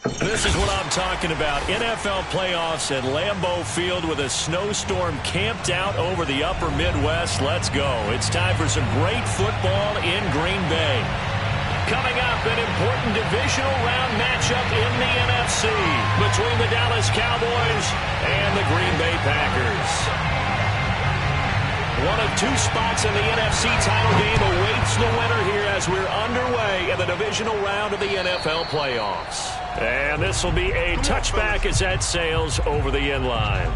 This is what I'm talking about. NFL playoffs at Lambeau Field with a snowstorm camped out over the upper Midwest. Let's go. It's time for some great football in Green Bay. Coming up, an important divisional round matchup in the NFC between the Dallas Cowboys and the Green Bay Packers. One of two spots in the NFC title game awaits the winner here as we're underway in the divisional round of the NFL playoffs. And this will be a touchback as that sails over the end line.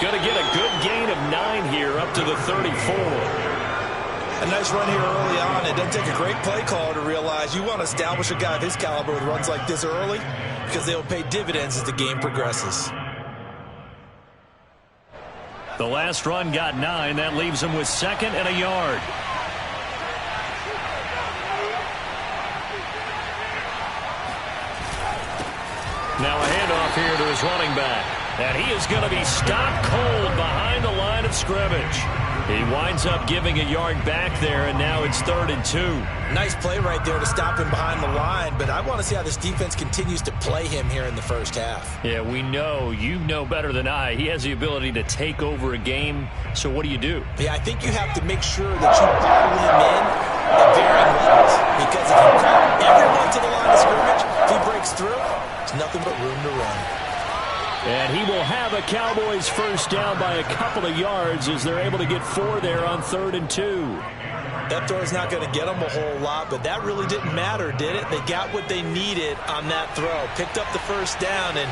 Going to get a good gain of 9 here up to the 34. A nice run here early on. It doesn't take a great play caller to realize you want to establish a guy of his caliber with runs like this early because they'll pay dividends as the game progresses. The last run got 9. That leaves him with 2nd and a yard. Now a handoff here to his running back. And he is going to be stopped cold behind the line of scrimmage. He winds up giving a yard back there, and now it's 3rd and 2. Nice play right there to stop him behind the line, but I want to see how this defense continues to play him here in the first half. Yeah, we know. You know better than I. He has the ability to take over a game, so what do you do? Yeah, I think you have to make sure that you bottle him in at varying levels, because if you cut everyone to the line of scrimmage, if he breaks through, there's nothing but room to run. And he will have a Cowboys first down by a couple of yards as they're able to get 4 there on 3rd and 2. That throw is not going to get them a whole lot, but that really didn't matter, did it? They got what they needed on that throw. Picked up the first down, and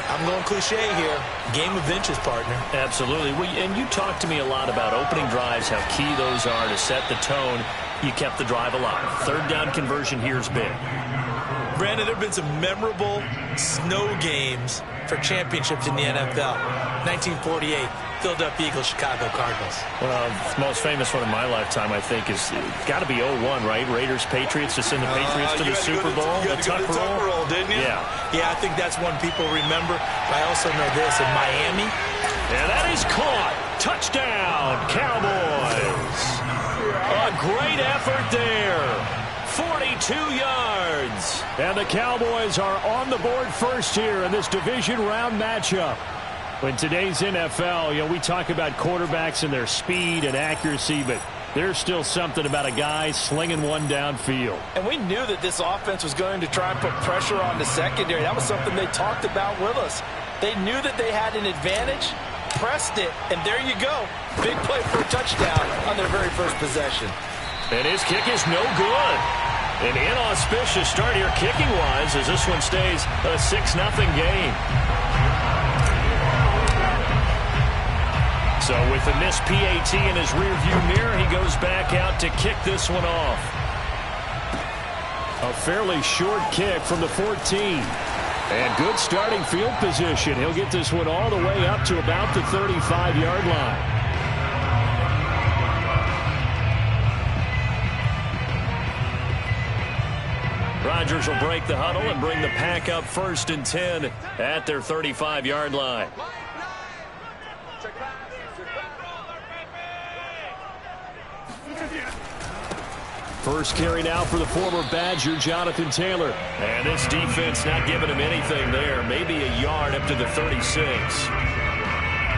I'm going cliche here. Game of inches, partner. Absolutely. And you talked to me a lot about opening drives, how key those are to set the tone. You kept the drive alive. 3rd down conversion here's big. Brandon, there have been some memorable snow games for championships in the NFL. 1948, Philadelphia Eagles, Chicago Cardinals. Well, the most famous one in my lifetime, I think, is got to be 01, right? Raiders, Patriots, to send the Patriots to the Super Bowl. You got to Tuck roll, didn't you? Yeah. Yeah, I think that's one people remember. I also know this in Miami. And that is caught. Touchdown, Cowboys. A great effort there. 42 yards. And the Cowboys are on the board first here in this division round matchup. In today's NFL, we talk about quarterbacks and their speed and accuracy, but there's still something about a guy slinging one downfield. And we knew that this offense was going to try and put pressure on the secondary. That was something they talked about with us. They knew that they had an advantage, pressed it, and there you go. Big play for a touchdown on their very first possession. And his kick is no good. An inauspicious start here kicking-wise as this one stays a 6-0 game. So with the missed PAT in his rearview mirror, he goes back out to kick this one off. A fairly short kick from the 14. And good starting field position. He'll get this one all the way up to about the 35-yard line. Rodgers will break the huddle and bring the pack up 1st and 10 at their 35-yard line. First carry now for the former Badger, Jonathan Taylor. And this defense not giving him anything there. Maybe a yard up to the 36.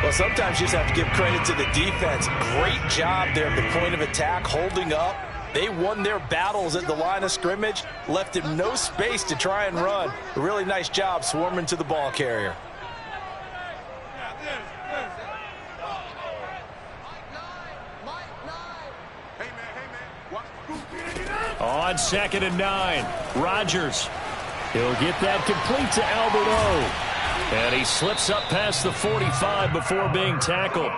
Well, sometimes you just have to give credit to the defense. Great job there at the point of attack, holding up. They won their battles at the line of scrimmage, left him no space to try and run. A really nice job swarming to the ball carrier. On 2nd and 9, Rodgers. He'll get that complete to Albert O. And he slips up past the 45 before being tackled.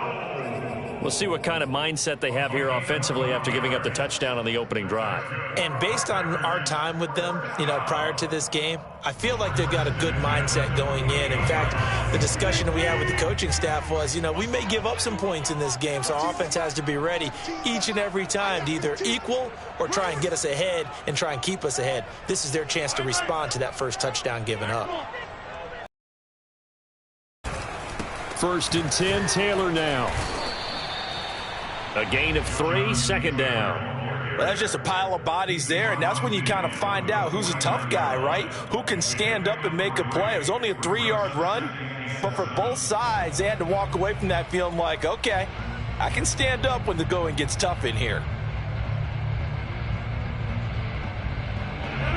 We'll see what kind of mindset they have here offensively after giving up the touchdown on the opening drive. And based on our time with them, prior to this game, I feel like they've got a good mindset going in. In fact, the discussion that we had with the coaching staff was, we may give up some points in this game, so our offense has to be ready each and every time to either equal or try and get us ahead and try and keep us ahead. This is their chance to respond to that first touchdown given up. 1st and 10, Taylor now. A gain of 3, 2nd down. Well, that's just a pile of bodies there, and that's when you kind of find out who's a tough guy, right? Who can stand up and make a play. It was only a 3-yard run, but for both sides, they had to walk away from that feeling like, okay, I can stand up when the going gets tough in here.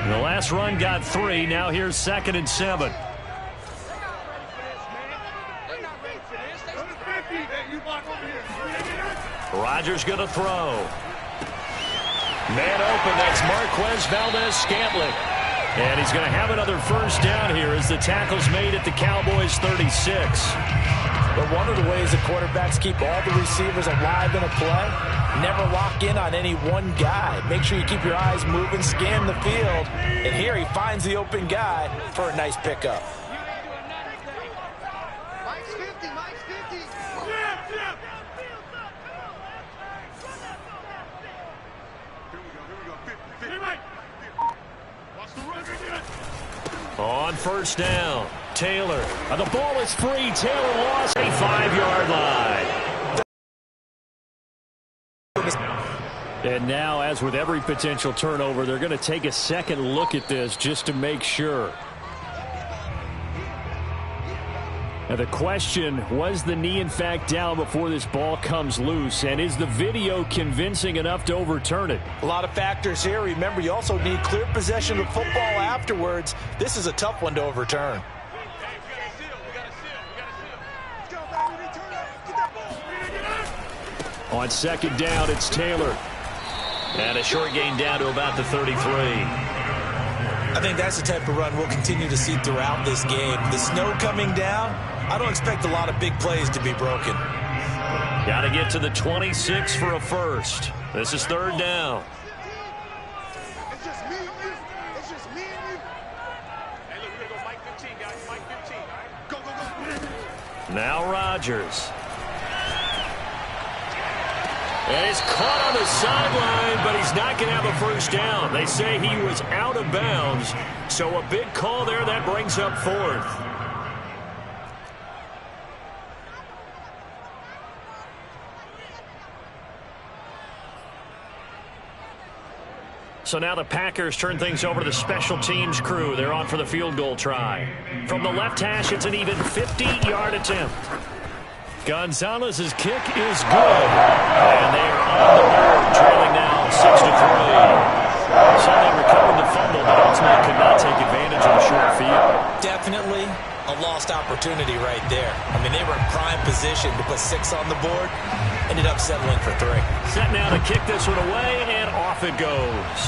The last run got 3. Now here's 2nd and 7. Rodgers going to throw. Man open, that's Marquez Valdez-Scantling. And he's going to have another first down here as the tackle's made at the Cowboys' 36. But one of the ways the quarterbacks keep all the receivers alive in a play, never lock in on any one guy. Make sure you keep your eyes moving, scan the field. And here he finds the open guy for a nice pickup. On first down, Taylor. The ball is free. Taylor lost a 5-yard line. And now, as with every potential turnover, they're going to take a second look at this just to make sure. Now the question, was the knee in fact down before this ball comes loose? And is the video convincing enough to overturn it? A lot of factors here. Remember, you also need clear possession of football afterwards. This is a tough one to overturn. On 2nd down, it's Taylor. And a short gain down to about the 33. I think that's the type of run we'll continue to see throughout this game. The snow coming down, I don't expect a lot of big plays to be broken. Got to get to the 26 for a first. This is 3rd down. It's just me and you. It's just me and you. Hey, look, we're going to go Mike 15, guys. Mike 15, all right? Go, go, go. Now Rodgers. And he's caught on the sideline, but he's not going to have a first down. They say he was out of bounds, so a big call there. That brings up 4th. So now the Packers turn things over to the special teams crew. They're on for the field goal try. From the left hash, it's an even 50-yard attempt. Gonzalez's kick is good. And they are on the board, trailing now 6-3. So they recovered the fumble, but ultimately could not take advantage of the short field. Definitely a lost opportunity right there. I mean, they were in prime position to put 6 on the board. Ended up settling for 3. Set now to kick this one away, and off it goes.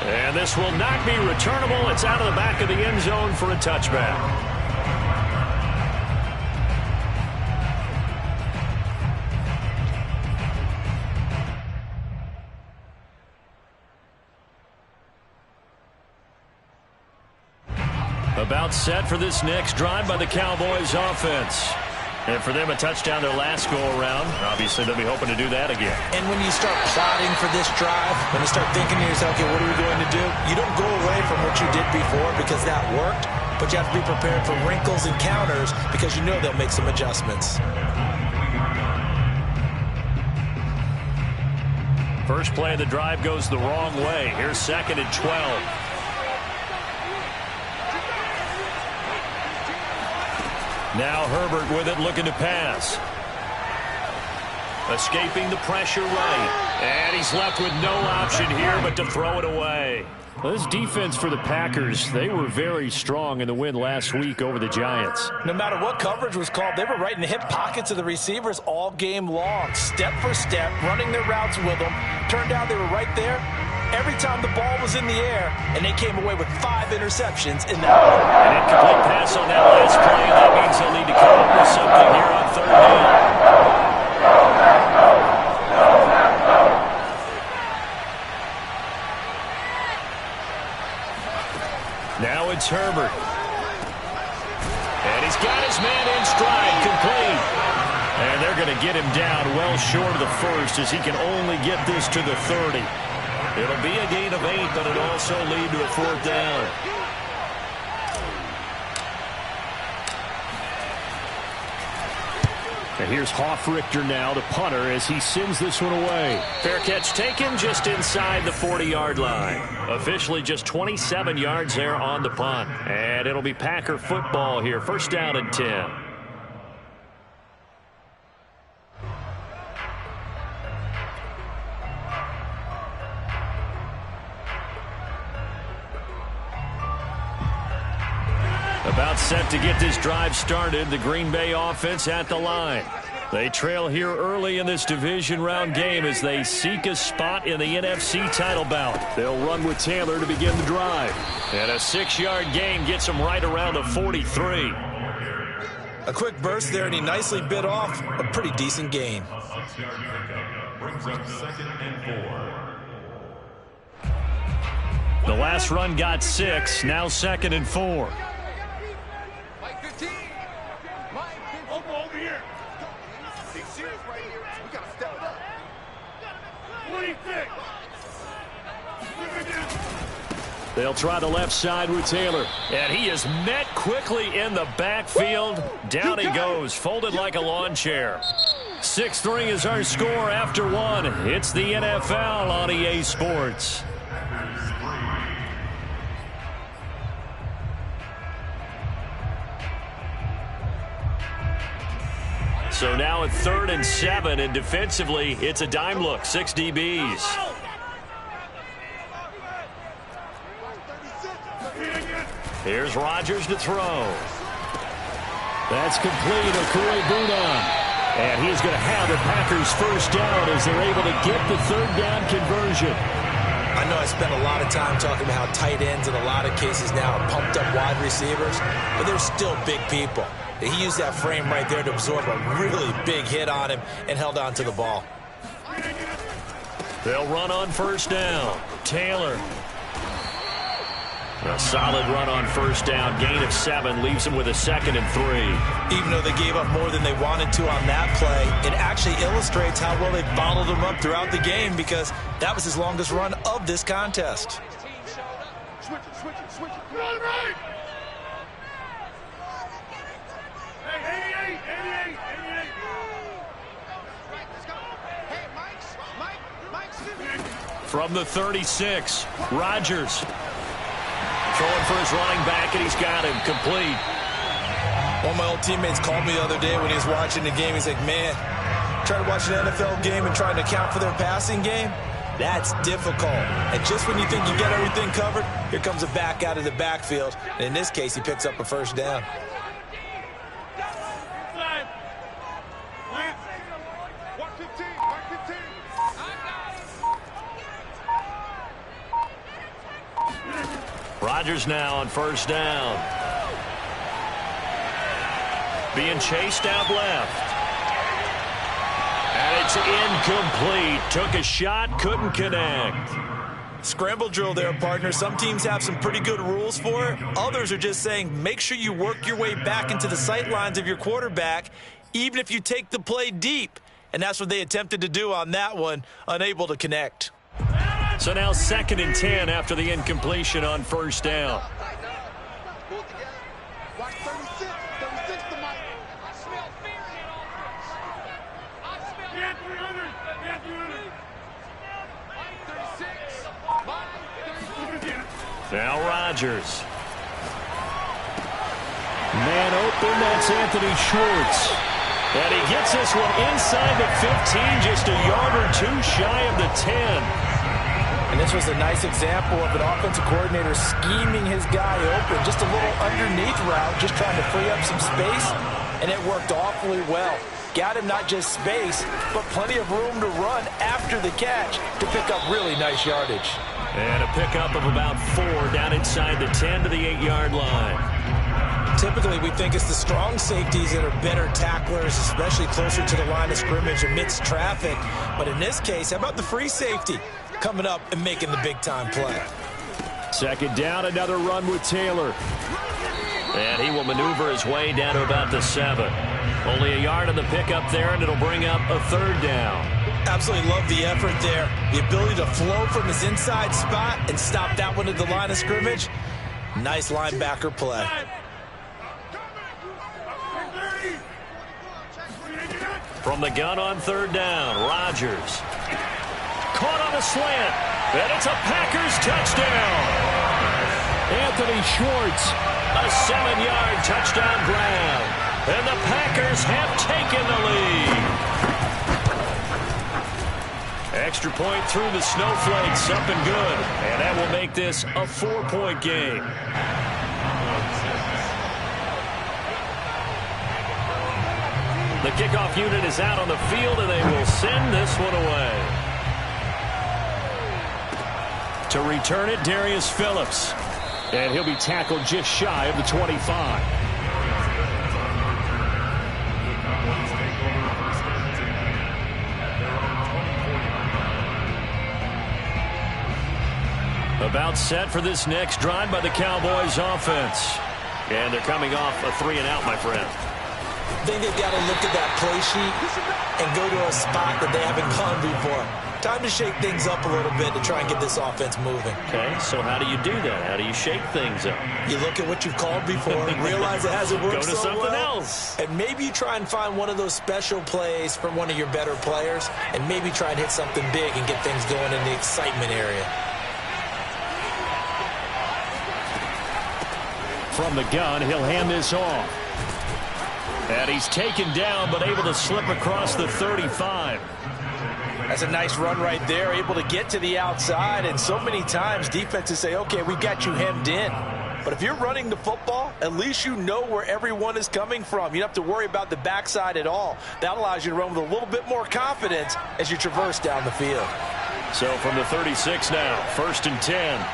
And this will not be returnable. It's out of the back of the end zone for a touchback. About set for this next drive by the Cowboys offense. And for them, a touchdown their last go-around. Obviously, they'll be hoping to do that again. And when you start plotting for this drive, when you start thinking to yourself, okay, what are we going to do? You don't go away from what you did before because that worked, but you have to be prepared for wrinkles and counters because you know they'll make some adjustments. First play of the drive goes the wrong way. Here's 2nd and 12. Now Herbert with it, looking to pass. Escaping the pressure right. And he's left with no option here but to throw it away. Well, this defense for the Packers, they were very strong in the win last week over the Giants. No matter what coverage was called, they were right in the hip pockets of the receivers all game long. Step for step, running their routes with them. Turned out they were right there every time the ball was in the air, and they came away with 5 interceptions in that one. An incomplete pass on that last play, and that means they'll need to come up with something here on 3rd down. it's Herbert. And he's got his man in stride, complete. And they're going to get him down well short of the first as he can only get this to the 30. It'll be a gain of 8, but it'll also lead to a 4th down. And here's Hoffrichter now, the punter, as he sends this one away. Fair catch taken just inside the 40-yard line. Officially just 27 yards there on the punt. And it'll be Packer football here. 1st down and 10. About set to get this drive started, the Green Bay offense at the line. They trail here early in this division round game as they seek a spot in the NFC title bout. They'll run with Taylor to begin the drive. And a 6-yard gain gets them right around the 43. A quick burst there, and he nicely bit off a pretty decent gain. The last run got 6, now 2nd and 4. Over here. He's serious right here. We got to step it up. 26. They'll try the left side with Taylor. And he is met quickly in the backfield. Down he goes, folded like a lawn chair. 6-3 is our score after 1. It's the NFL on EA Sports. So now at 3rd and 7, and defensively, it's a dime look. 6 DBs. Here's Rodgers to throw. That's complete. Okorobunan. And he's going to have the Packers 1st down as they're able to get the 3rd down conversion. I know I spent a lot of time talking about how tight ends in a lot of cases now are pumped up wide receivers, but they're still big people. He used that frame right there to absorb a really big hit on him and held on to the ball. They'll run on 1st down. Taylor. A solid run on 1st down. Gain of 7 leaves them with a 2nd and 3. Even though they gave up more than they wanted to on that play, it actually illustrates how well they bottled them up throughout the game because that was his longest run of this contest. Switch it. Run right. Hey, 88. Let's go. Hey, Mike's 50. From the 36, Rodgers. Throwing for his running back, and he's got him complete. One of my old teammates called me the other day when he was watching the game. He's like, man, trying to watch an NFL game and trying to account for their passing game, that's difficult. And just when you think you get everything covered, here comes a back out of the backfield. And in this case, he picks up a 1st down. Rodgers now on 1st down. Being chased out left. And it's incomplete. Took a shot, couldn't connect. Scramble drill there, partner. Some teams have some pretty good rules for it. Others are just saying make sure you work your way back into the sight lines of your quarterback, even if you take the play deep. And that's what they attempted to do on that one, unable to connect. So now 2nd and 10 after the incompletion on 1st down. Watch 36 to Mike. I smell fear in all this. I smell 36. Now Rodgers. Man open, that's Anthony Schwartz. And he gets this one inside the 15, just a yard or 2 shy of the 10. And this was a nice example of an offensive coordinator scheming his guy open. Just a little underneath route, just trying to free up some space, and it worked awfully well. Got him not just space, but plenty of room to run after the catch to pick up really nice yardage. And a pickup of about 4 down inside the 10 to the 8-yard line. Typically, we think it's the strong safeties that are better tacklers, especially closer to the line of scrimmage amidst traffic. But in this case, how about the free safety coming up and making the big-time play? Second down, another run with Taylor. And he will maneuver his way down to about the 7. Only a yard on the pickup there, and it'll bring up a 3rd down. Absolutely love the effort there. The ability to flow from his inside spot and stop that one at the line of scrimmage. Nice linebacker play. From the gun on 3rd down, Rodgers. Caught on a slant, and it's a Packers touchdown. Anthony Schwartz, a 7-yard touchdown grab. And the Packers have taken the lead. Extra point through the snowflakes, up and good. And that will make this a 4-point game. The kickoff unit is out on the field, and they will send this one away. To return it, Darius Phillips. And he'll be tackled just shy of the 25. About set for this next drive by the Cowboys offense. And they're coming off a 3-and-out, my friend. I think they've got to look at that play sheet and go to a spot that they haven't gone before. Time to shake things up a little bit to try and get this offense moving. Okay, so how do you do that? How do you shake things up? You look at what you've called before, realize it hasn't worked so well. Go to something else. And maybe you try and find one of those special plays from one of your better players, and maybe try and hit something big and get things going in the excitement area. From the gun, he'll hand this off. And he's taken down, but able to slip across the 35. That's a nice run right there, able to get to the outside. And so many times defenses say, okay, we've got you hemmed in. But if you're running the football, at least you know where everyone is coming from. You don't have to worry about the backside at all. That allows you to run with a little bit more confidence as you traverse down the field. So from the 36 now, 1st and 10.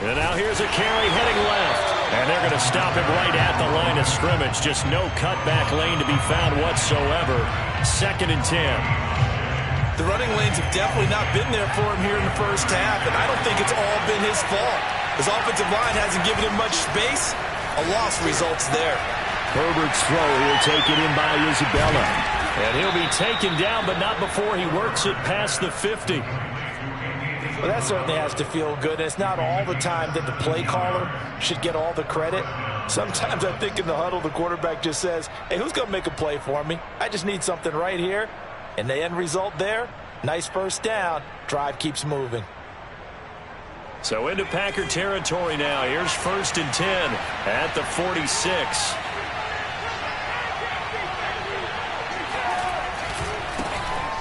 And now here's a carry heading left. And they're going to stop him right at the line of scrimmage. Just no cutback lane to be found whatsoever. 2nd and 10. The running lanes have definitely not been there for him here in the first half, and I don't think it's all been his fault. His offensive line hasn't given him much space. A loss results there. Herbert's throw here taken in by Isabella. And he'll be taken down, but not before he works it past the 50. Well, that certainly has to feel good. It's not all the time that the play caller should get all the credit. Sometimes I think in the huddle, the quarterback just says, hey, who's going to make a play for me? I just need something right here. And the end result there, nice first down. Drive keeps moving. So into Packer territory now. Here's 1st and 10 at the 46.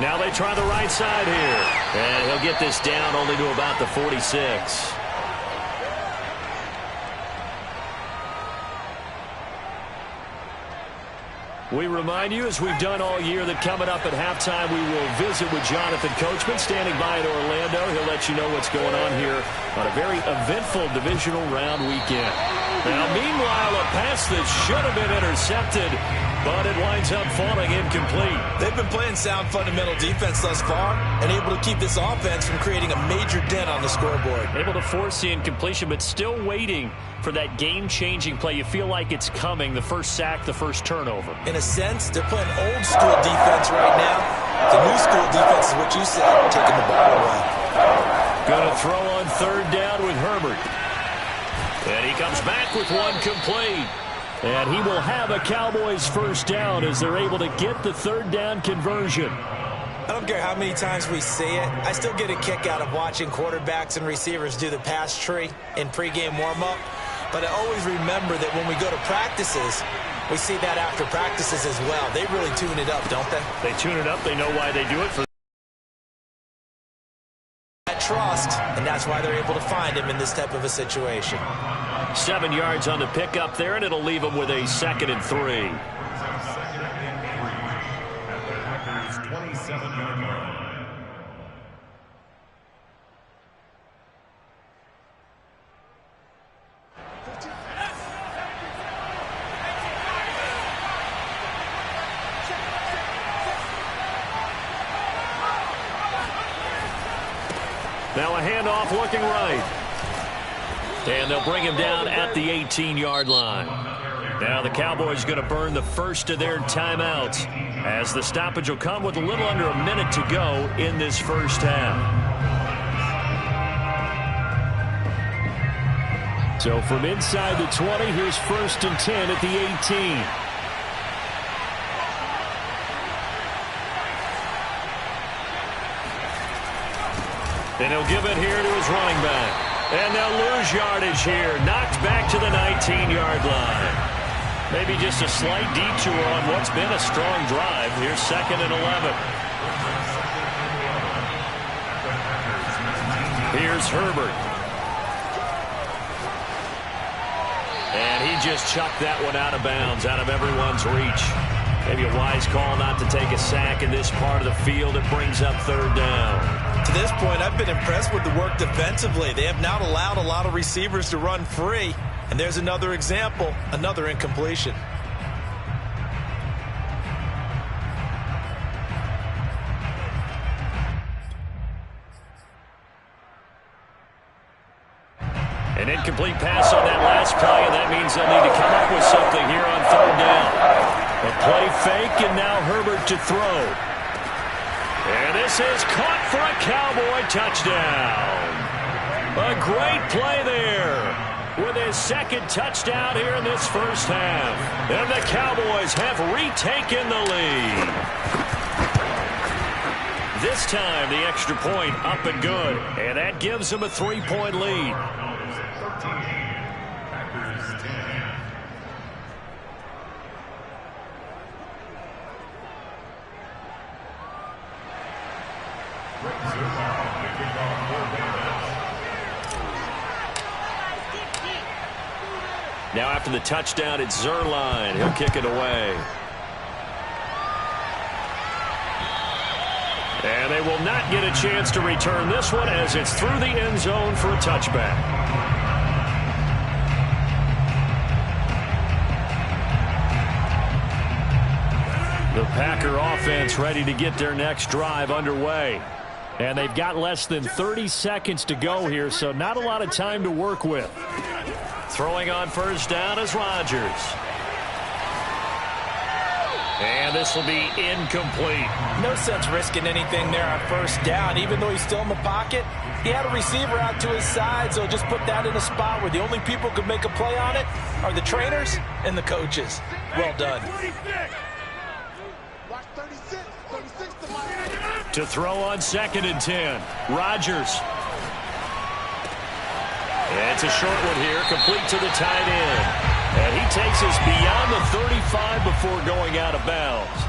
Now they try the right side here. And he'll get this down only to about the 46. We remind you, as we've done all year, that coming up at halftime, we will visit with Jonathan Coachman standing by in Orlando. He'll let you know what's going on here on a very eventful divisional round weekend. Now, meanwhile, a pass that should have been intercepted, but it winds up falling incomplete. They've been playing sound fundamental defense thus far and able to keep this offense from creating a major dent on the scoreboard. Able to force the incompletion, but still waiting for that game-changing play. You feel like it's coming, the first sack, the first turnover. In a sense, they're playing old-school defense right now. The new-school defense is what you said, taking the ball away. Going to throw on 3rd down with Herbert. And he comes back with one complete. And he will have a Cowboys first down as they're able to get the 3rd down conversion. I don't care how many times we see it. I still get a kick out of watching quarterbacks and receivers do the pass tree in pregame warm-up. But I always remember that when we go to practices, we see that after practices as well. They really tune it up, don't they? They tune it up. They know why they do it. For that trust, and that's why they're able to find him in this type of a situation. 7 yards on the pickup there, and it'll leave him with a 2nd and 3. Now a handoff looking right. And they'll bring him down at the 18-yard line. Now the Cowboys going to burn the first of their timeouts, as the stoppage will come with a little under a minute to go in this first half. So from inside the 20, here's 1st and 10 at the 18. And he'll give it here to his running back. And they'll lose yardage here. Knocked back to the 19-yard line. Maybe just a slight detour on what's been a strong drive. Here's 2nd and 11. Here's Herbert. And he just chucked that one out of bounds, out of everyone's reach. Maybe a wise call not to take a sack in this part of the field. It brings up 3rd down. To this point, I've been impressed with the work defensively. They have not allowed a lot of receivers to run free. And there's another example, another incompletion. An incomplete pass on that last play, and that means they'll need to come up with something here on 3rd down. A play fake, and now Herbert to throw. And this is caught for a Cowboy touchdown. A great play there with his 2nd touchdown here in this first half. And the Cowboys have retaken the lead. This time, the extra point up and good, and that gives them a 3-point lead. Now after the touchdown, it's Zerline. He'll kick it away. And they will not get a chance to return this one, as it's through the end zone for a touchback. The Packer offense ready to get their next drive underway. And they've got less than 30 seconds to go here, so not a lot of time to work with. Throwing on 1st down is Rodgers. And this will be incomplete. No sense risking anything there on 1st down. Even though he's still in the pocket, he had a receiver out to his side, so just put that in a spot where the only people who could make a play on it are the trainers and the coaches. Well done. To throw on 2nd and 10. Rodgers. And it's a short one here, complete to the tight end. And he takes us beyond the 35 before going out of bounds.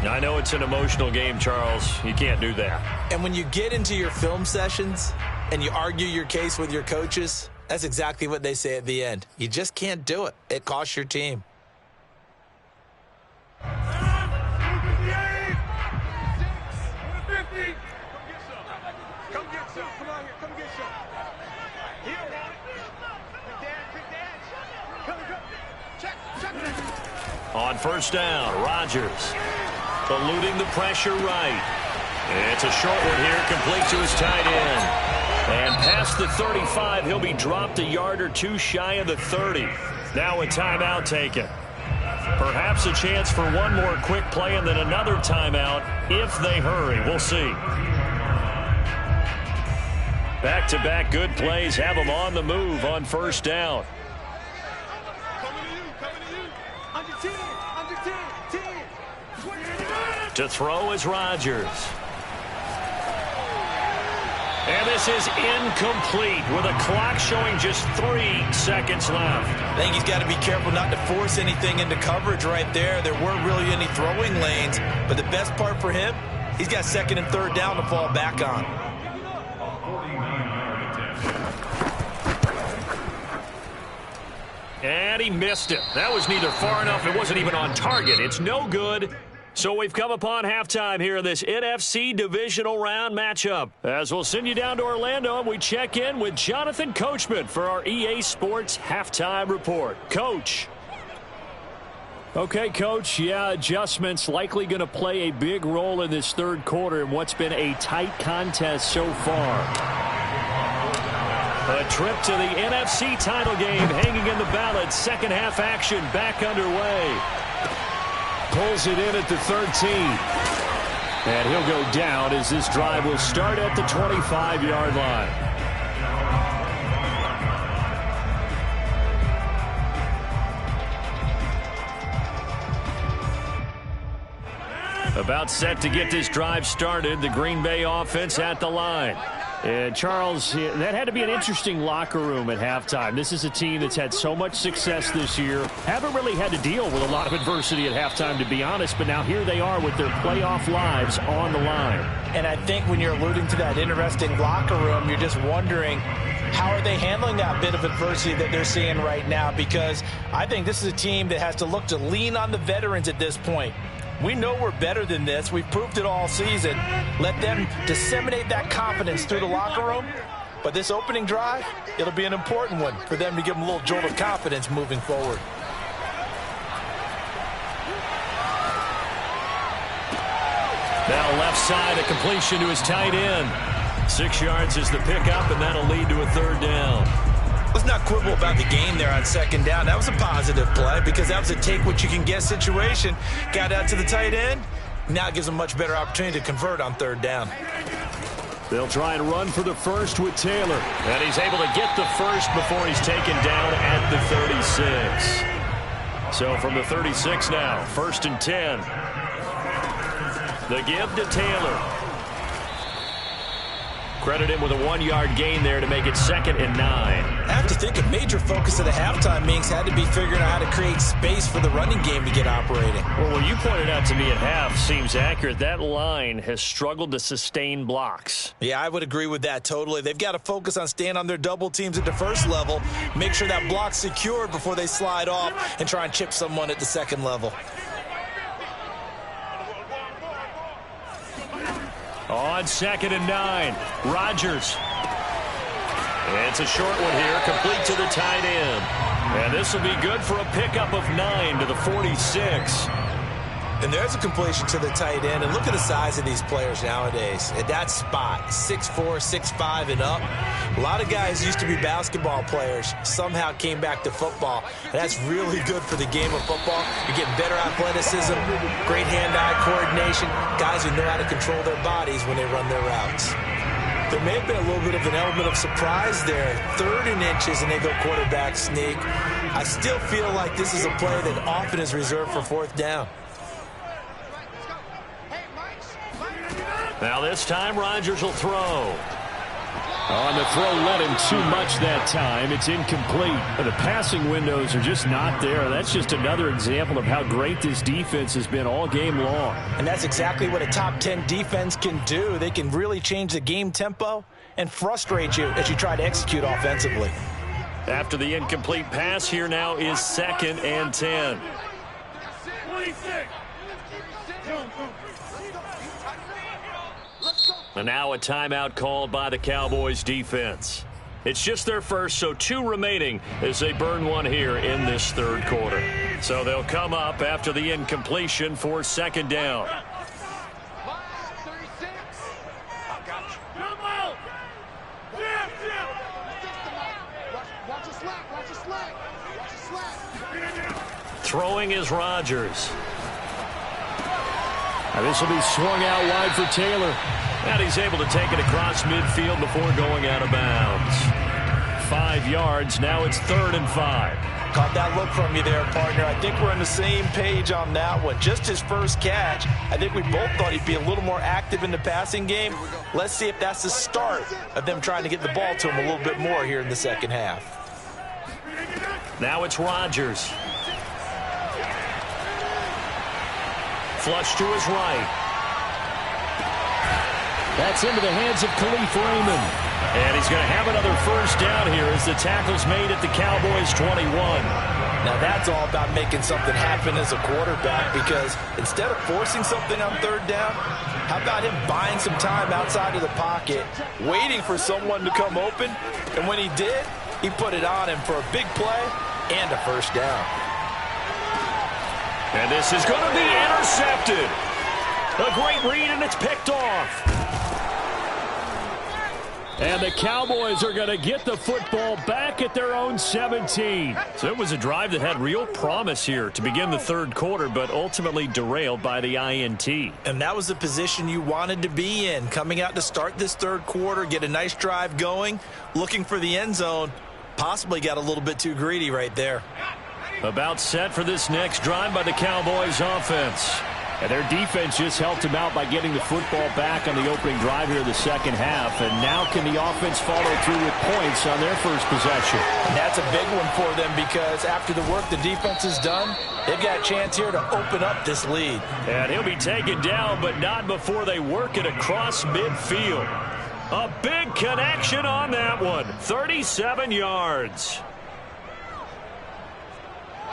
Now, I know it's an emotional game, Charles. You can't do that. And when you get into your film sessions and you argue your case with your coaches, that's exactly what they say at the end. You just can't do it. It costs your team. On 1st down, Rodgers eluding the pressure right. It's a short one here, complete to his tight end. And past the 35, he'll be dropped a yard or two shy of the 30. Now a timeout taken. Perhaps a chance for one more quick play and then another timeout if they hurry. We'll see. Back-to-back good plays have them on the move on 1st down. To throw is Rodgers. And this is incomplete with a clock showing just 3 seconds left. I think he's got to be careful not to force anything into coverage right there. There weren't really any throwing lanes, but the best part for him, he's got 2nd and 3rd down to fall back on. And he missed it. That was neither far enough. It wasn't even on target. It's no good. So we've come upon halftime here in this NFC divisional round matchup. As we'll send you down to Orlando, and we check in with Jonathan Coachman for our EA Sports halftime report. Coach. Okay, Coach, yeah, adjustments likely going to play a big role in this third quarter in what's been a tight contest so far. A trip to the NFC title game hanging in the balance. Second half action back underway. Pulls it in at the 13. And he'll go down as this drive will start at the 25-yard line. About set to get this drive started. The Green Bay offense at the line. And Charles, that had to be an interesting locker room at halftime. This is a team that's had so much success this year. Haven't really had to deal with a lot of adversity at halftime, to be honest. But now here they are with their playoff lives on the line. And I think when you're alluding to that interesting locker room, you're just wondering, how are they handling that bit of adversity that they're seeing right now? Because I think this is a team that has to look to lean on the veterans at this point. We know we're better than this. We've proved it all season. Let them disseminate that confidence through the locker room. But this opening drive, it'll be an important one for them to give them a little jolt of confidence moving forward. Now left side, a completion to his tight end. 6 yards is the pickup, and that'll lead to a third down. Let's not quibble about the game there on second down. That was a positive play because that was a take-what-you-can-get situation. Got out to the tight end. Now it gives them a much better opportunity to convert on third down. They'll try and run for the first with Taylor. And he's able to get the first before he's taken down at the 36. So from the 36 now, 1st and 10. The give to Taylor. Credit him with a 1-yard gain there to make it 2nd and 9. I have to think a major focus of the halftime meetings had to be figuring out how to create space for the running game to get operating. Well, what you pointed out to me at half seems accurate. That line has struggled to sustain blocks. Yeah, I would agree with that totally. They've got to focus on staying on their double teams at the first level, make sure that block's secured before they slide off and try and chip someone at the second level. On 2nd and 9, Rodgers. It's a short one here, complete to the tight end. And this will be good for a pickup of 9 to the 46. And there's a completion to the tight end. And look at the size of these players nowadays. At that spot, 6'4", 6'5", and up. A lot of guys used to be basketball players, somehow came back to football. And that's really good for the game of football. You're getting better athleticism, great hand-eye coordination, guys who know how to control their bodies when they run their routes. There may have been a little bit of an element of surprise there. 3rd and inches, and they go quarterback sneak. I still feel like this is a play that often is reserved for 4th down. Now this time Rodgers will throw. On the throw, led him too much that time. It's incomplete. The passing windows are just not there. That's just another example of how great this defense has been all game long. And that's exactly what a top 10 defense can do. They can really change the game tempo and frustrate you as you try to execute offensively. After the incomplete pass, here now is 2nd and 10. And now a timeout called by the Cowboys defense. It's just their first, so 2 remaining as they burn one here in this third quarter. So they'll come up after the incompletion for 2nd down. Throwing is Rodgers. Now this will be swung out wide for Taylor. And he's able to take it across midfield before going out of bounds. 5 yards. Now it's 3rd and 5. Caught that look from you there, partner. I think we're on the same page on that one. Just his first catch. I think we both thought he'd be a little more active in the passing game. Let's see if that's the start of them trying to get the ball to him a little bit more here in the second half. Now it's Rodgers. Flush to his right. That's into the hands of Khalif Raymond. And he's going to have another first down here as the tackle's made at the Cowboys 21. Now that's all about making something happen as a quarterback, because instead of forcing something on 3rd down, how about him buying some time outside of the pocket, waiting for someone to come open, and when he did, he put it on him for a big play and a first down. And this is going to be intercepted. A great read, and it's picked off. And the Cowboys are going to get the football back at their own 17. So it was a drive that had real promise here to begin the third quarter, but ultimately derailed by the INT. And that was the position you wanted to be in, coming out to start this third quarter, get a nice drive going, looking for the end zone. Possibly got a little bit too greedy right there. About set for this next drive by the Cowboys offense. And their defense just helped them out by getting the football back on the opening drive here in the second half. And now can the offense follow through with points on their first possession? And that's a big one for them because after the work the defense has done, they've got a chance here to open up this lead. And he'll be taken down, but not before they work it across midfield. A big connection on that one. 37 yards.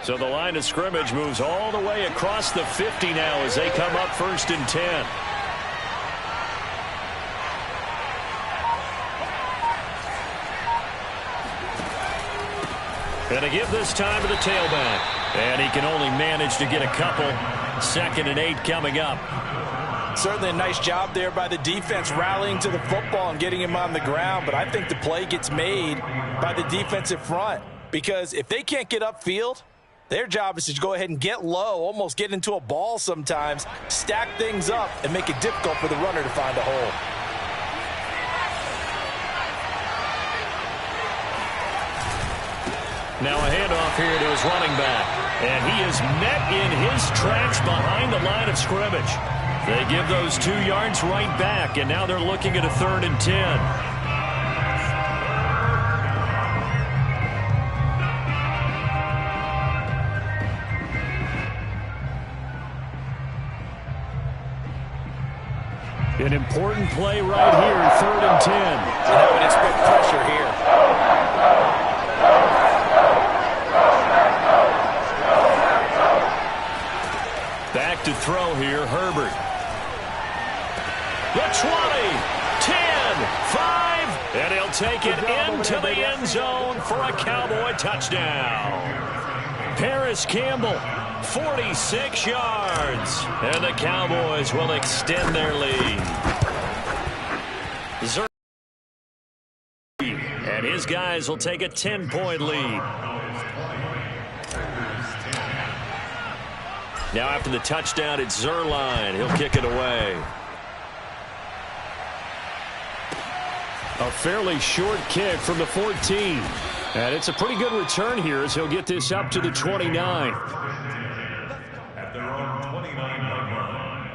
So the line of scrimmage moves all the way across the 50 now as they come up 1st and 10. And a give this time to the tailback. And he can only manage to get a couple. 2nd and 8 coming up. Certainly a nice job there by the defense rallying to the football and getting him on the ground. But I think the play gets made by the defensive front. Because if they can't get upfield, their job is to go ahead and get low, almost get into a ball sometimes, stack things up, and make it difficult for the runner to find a hole. Now a handoff here to his running back. And he is met in his tracks behind the line of scrimmage. They give those 2 yards right back, and now they're looking at a 3rd and 10. An important play right here, 3rd and 10. And I would expect pressure here. Back to throw here, Herbert. The 20, 10, 5, and he'll take it into the end zone for a Cowboy touchdown. Paris Campbell, 46 yards, and the Cowboys will extend their lead. And his guys will take a 10-point lead. Now after the touchdown, it's Zerline. He'll kick it away. A fairly short kick from the 14. And it's a pretty good return here as he'll get this up to the 29. At their own 29-yard line.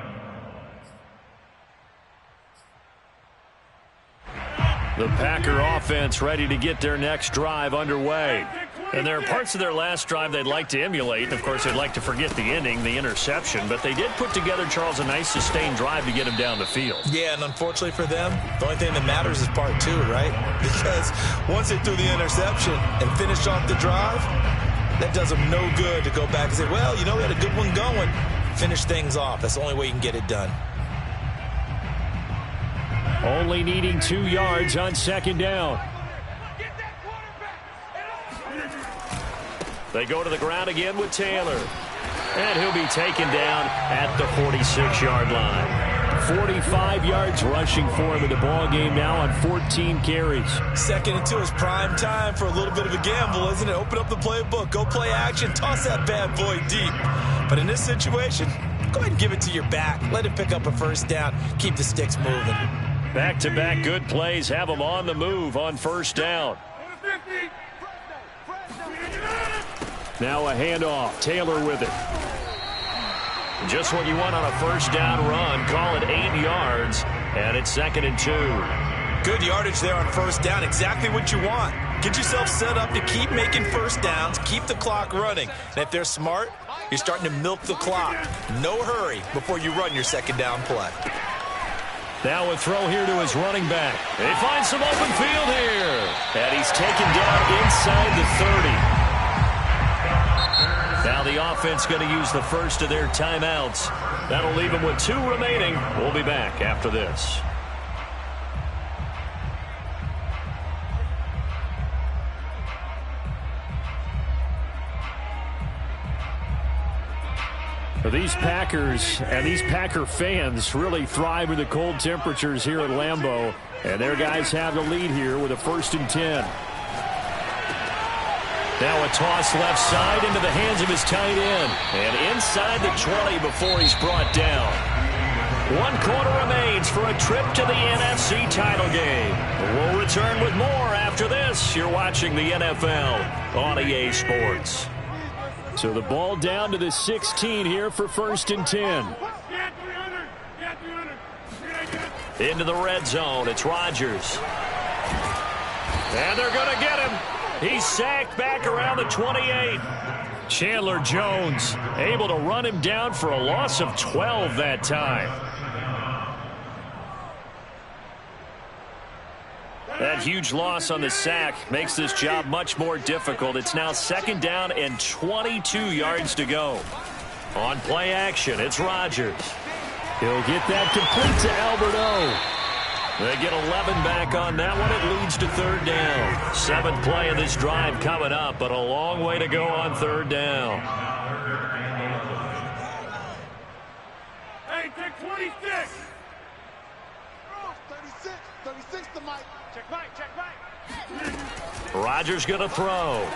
The Packer offense ready to get their next drive underway. And there are parts of their last drive they'd like to emulate. Of course, they'd like to forget the ending, the interception. But they did put together, Charles, a nice sustained drive to get him down the field. Yeah, and unfortunately for them, the only thing that matters is part 2, right? Because once they threw the interception and finished off the drive, that does them no good to go back and say, well, you know, we had a good one going. Finish things off. That's the only way you can get it done. Only needing 2 yards on 2nd down. They go to the ground again with Taylor. And he'll be taken down at the 46-yard line. 45 yards rushing for him in the ball game now on 14 carries. 2nd and 2 is prime time for a little bit of a gamble, isn't it? Open up the playbook, go play action, toss that bad boy deep. But in this situation, go ahead and give it to your back. Let him pick up a 1st down. Keep the sticks moving. Back-to-back good plays have them on the move on 1st down. Now a handoff. Taylor with it. Just what you want on a 1st down run. Call it 8 yards. And it's 2nd and 2. Good yardage there on 1st down. Exactly what you want. Get yourself set up to keep making 1st downs. Keep the clock running. And if they're smart, you're starting to milk the clock. No hurry before you run your 2nd down play. Now a throw here to his running back. They find some open field here. And he's taken down inside the 30. Now the offense going to use the first of their timeouts. That'll leave them with 2 remaining. We'll be back after this. These Packers and these Packer fans really thrive in the cold temperatures here at Lambeau. And their guys have the lead here with a 1st and 10. Now a toss left side into the hands of his tight end. And inside the 20 before he's brought down. 1 quarter remains for a trip to the NFC title game. We'll return with more after this. You're watching the NFL on EA Sports. So the ball down to the 16 here for 1st and 10. Into the red zone. It's Rodgers. And they're going to get him. He's sacked back around the 28. Chandler Jones able to run him down for a loss of 12 that time. That huge loss on the sack makes this job much more difficult. It's now 2nd down and 22 yards to go. On play action, it's Rodgers. He'll get that complete to Albert O. They get 11 back on that one. It leads to 3rd down. 7th play of this drive coming up, but a long way to go on 3rd down. Hey, take 26. 36. 36 to Mike. Check Mike. Check Mike. Rodgers going to throw.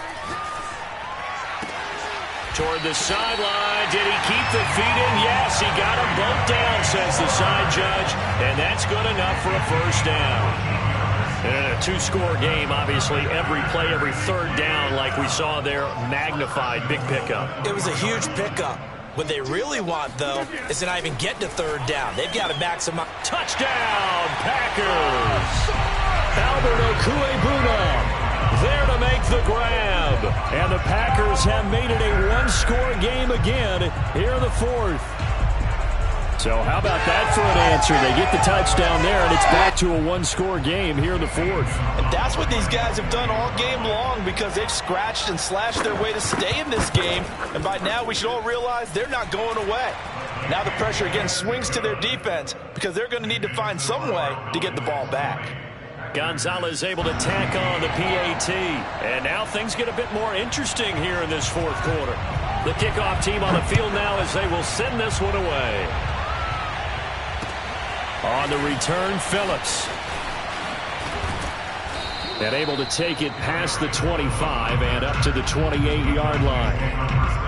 Toward the sideline. Did he keep the feet in? Yes, he got them both down, says the side judge. And that's good enough for a 1st down. And a 2-score game, obviously, every play, every 3rd down, like we saw there, magnified. Big pickup. It was a huge pickup. What they really want, though, is to not even get to 3rd down. They've got to maximize. Touchdown, Packers! Albert Okuebuna there to make the grab. And the Packers have made it a 1-score game again here in the 4th. So how about that for an answer? They get the touchdown there, and it's back to a 1-score game here in the 4th. And that's what these guys have done all game long, because they've scratched and slashed their way to stay in this game. And by now we should all realize they're not going away. Now the pressure again swings to their defense, because they're going to need to find some way to get the ball back. Gonzalez able to tack on the PAT. And now things get a bit more interesting here in this 4th quarter. The kickoff team on the field now as they will send this one away. On the return, Phillips. And able to take it past the 25 and up to the 28-yard line.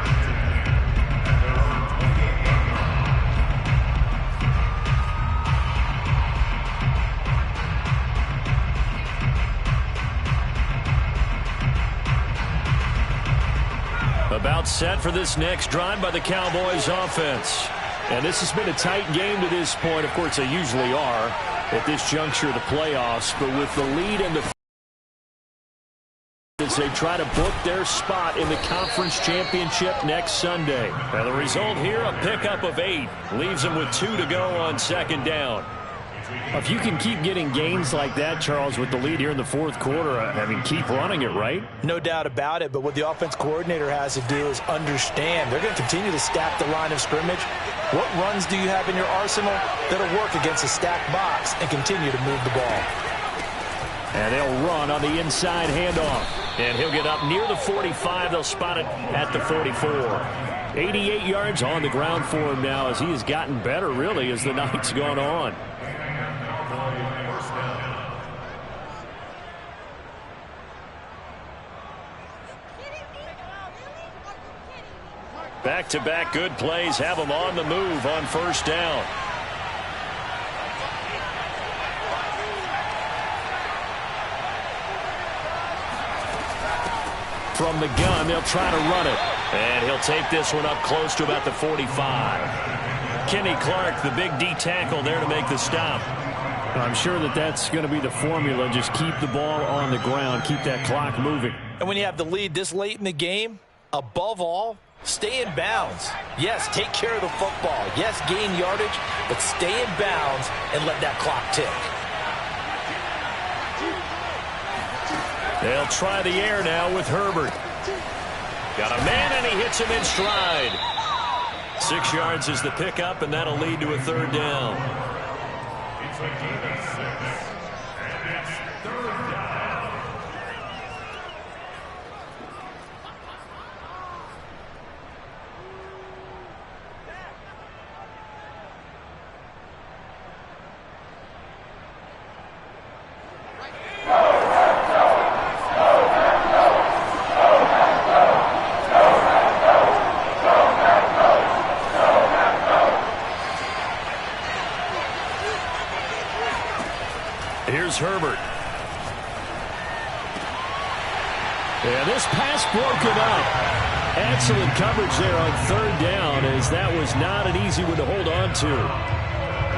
About set for this next drive by the Cowboys offense. And this has been a tight game to this point. Of course, they usually are at this juncture of the playoffs. But with the lead and the as they try to book their spot in the conference championship next Sunday. And the result here, a pickup of 8. Leaves them with 2 to go on 2nd down. If you can keep getting gains like that, Charles, with the lead here in the 4th quarter, I mean, keep running it, right? No doubt about it, but what the offense coordinator has to do is understand. They're going to continue to stack the line of scrimmage. What runs do you have in your arsenal that'll work against a stacked box and continue to move the ball? And they'll run on the inside handoff. And he'll get up near the 45. They'll spot it at the 44. 88 yards on the ground for him now as he has gotten better, really, as the night's gone on. Back-to-back good plays have them on the move on 1st down. From the gun, they'll try to run it. And he'll take this one up close to about the 45. Kenny Clark, the big D tackle there to make the stop. I'm sure that that's going to be the formula. Just keep the ball on the ground. Keep that clock moving. And when you have the lead this late in the game, above all, stay in bounds. Yes, take care of the football. Yes, gain yardage, but stay in bounds and let that clock tick. They'll try the air now with Herbert. Got a man, and he hits him in stride. 6 yards is the pickup, and that'll lead to a 3rd down. It's a game of 6, and it's 3rd down. And this pass broken up. Excellent coverage there on third down, as that was not an easy one to hold on to.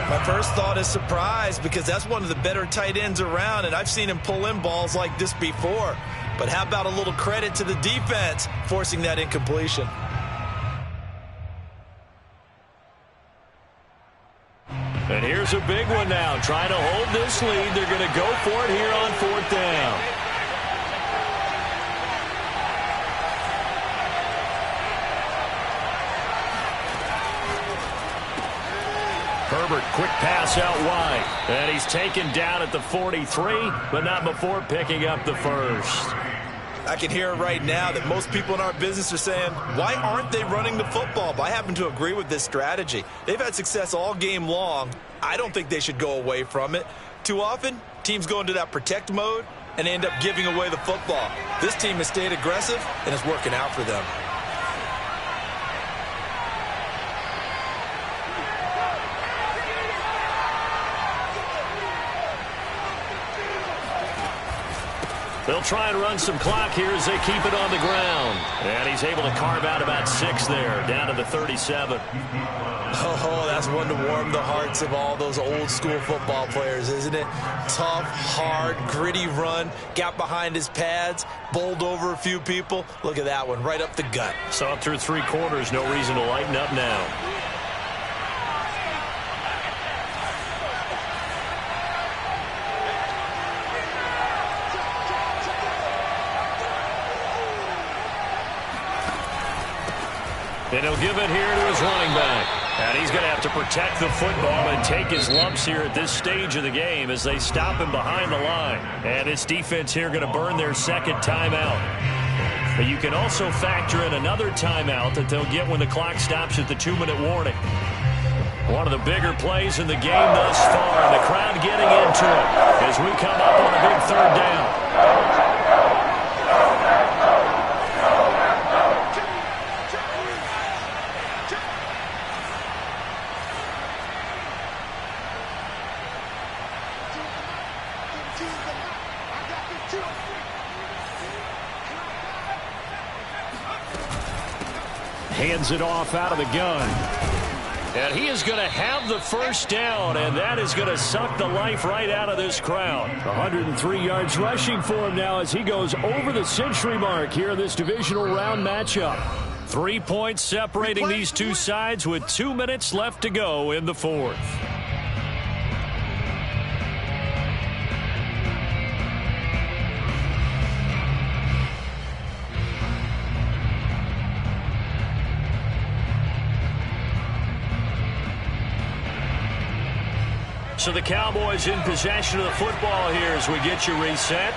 My first thought is surprise, because that's one of the better tight ends around, and I've seen him pull in balls like this before. But how about a little credit to the defense forcing that incompletion? And here's a big one now. Trying to hold this lead. They're going to go for it here on fourth down. Herbert, quick pass out wide. And he's taken down at the 43, but not before picking up the first. I can hear right now that most people in our business are saying, why aren't they running the football? But I happen to agree with this strategy. They've had success all game long. I don't think they should go away from it. Too often, teams go into that protect mode and end up giving away the football. This team has stayed aggressive, and it's working out for them. They'll try and run some clock here as they keep it on the ground. And he's able to carve out about 6 there, down to the 37. Oh, that's one to warm the hearts of all those old school football players, isn't it? Tough, hard, gritty run, got behind his pads, bowled over a few people. Look at that one, right up the gut. Saw it through 3 quarters, no reason to lighten up now. And he'll give it here to his running back. And he's going to have to protect the football and take his lumps here at this stage of the game as they stop him behind the line. And his defense here going to burn their second timeout. But you can also factor in another timeout that they'll get when the clock stops at the 2-minute warning. One of the bigger plays in the game thus far, and the crowd getting into it as we come up on a big third down. Hands it off out of the gun. And he is going to have the first down, and that is going to suck the life right out of this crowd. 103 yards rushing for him now as he goes over the century mark here in this divisional round matchup. 3 points separating these two sides with 2 minutes left to go in the fourth. So the Cowboys in possession of the football here as we get you reset.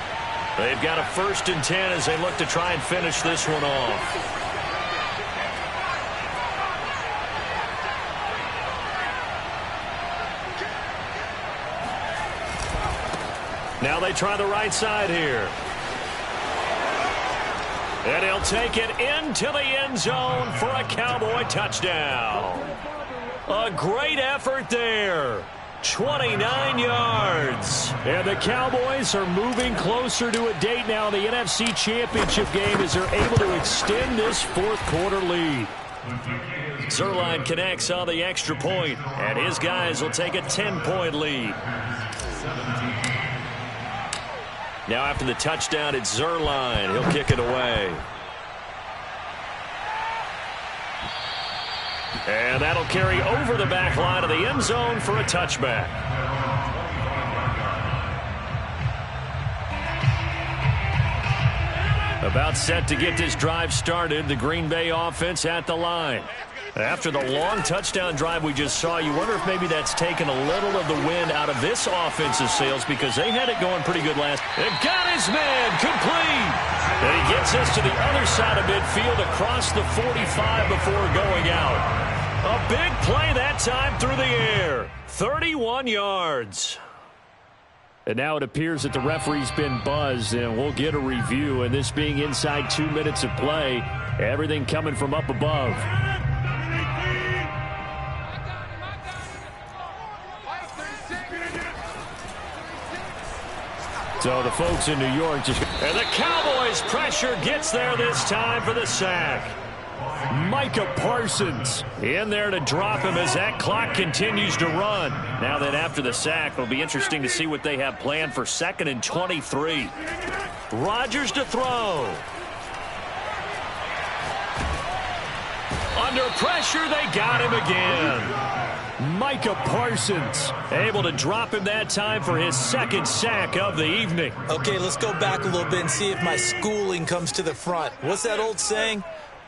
They've got a 1st and 10 as they look to try and finish this one off. Now they try the right side here. And he'll take it into the end zone for a Cowboy touchdown. A great effort there. 29 yards. And the Cowboys are moving closer to a date now in the NFC Championship game as they're able to extend this 4th quarter lead. Zuerlein connects on the extra point, and his guys will take a 10-point lead. Now after the touchdown, it's Zuerlein. He'll kick it away. And that'll carry over the back line of the end zone for a touchback. About set to get this drive started, the Green Bay offense at the line. After the long touchdown drive we just saw, you wonder if maybe that's taken a little of the wind out of this offensive sails because they had it going pretty good last. They've got his man complete. And he gets us to the other side of midfield across the 45 before going out. A big play that time through the air. 31 yards. And now it appears that the referee's been buzzed, and we'll get a review. And this being inside 2 minutes of play, everything coming from up above. So the folks in New York just... And the Cowboys' pressure gets there this time for the sack. Micah Parsons in there to drop him as that clock continues to run. Now that after the sack, it'll be interesting to see what they have planned for 2nd and 23. Rodgers to throw. Under pressure, they got him again. Micah Parsons able to drop him that time for his 2nd sack of the evening. Okay, let's go back a little bit and see if my schooling comes to the front. What's that old saying?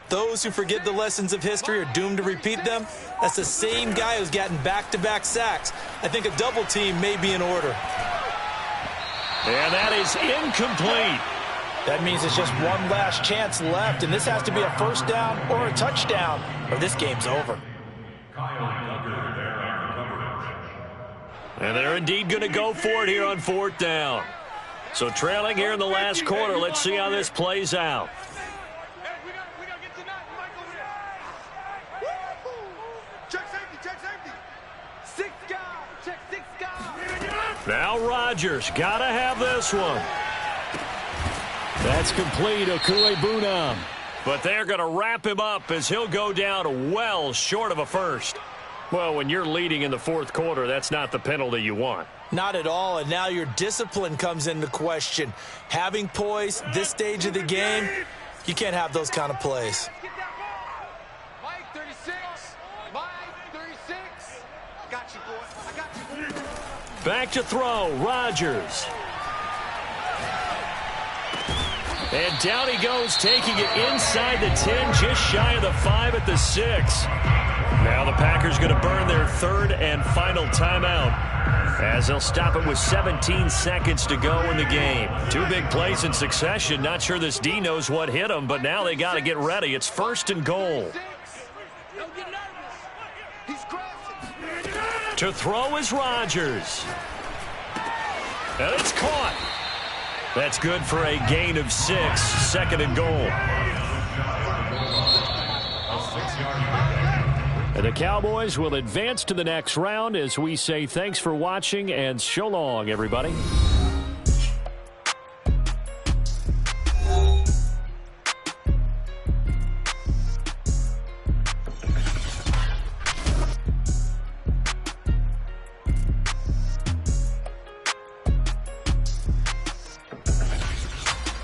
Those who forget the lessons of history are doomed to repeat them. That's the same guy who's gotten back-to-back sacks. I think a double team may be in order. And that is incomplete. That means it's just one last chance left, and this has to be a first down or a touchdown, or this game's over. And they're indeed going to go for it here on 4th down. So trailing here in the last quarter, let's see how this plays out. Now Rodgers, got to have this one. That's complete, Okuegbunam. But they're going to wrap him up as he'll go down well short of a first. Well, when you're leading in the 4th quarter, that's not the penalty you want. Not at all, and now your discipline comes into question. Having poise this stage of the game, you can't have those kind of plays. Mike 36. Mike 36. Got you, boy. I got you. Back to throw, Rodgers. And down he goes, taking it inside the 10, just shy of the 5 at the 6. Now the Packers going to burn their 3rd and final timeout as they'll stop it with 17 seconds to go in the game. 2 big plays in succession. Not sure this D knows what hit him, but now they got to get ready. It's 1st and goal. Don't get nervous. He's crashing. To throw is Rodgers. And it's caught. That's good for a gain of 6. 2nd and goal. And the Cowboys will advance to the next round as we say thanks for watching and so long, everybody.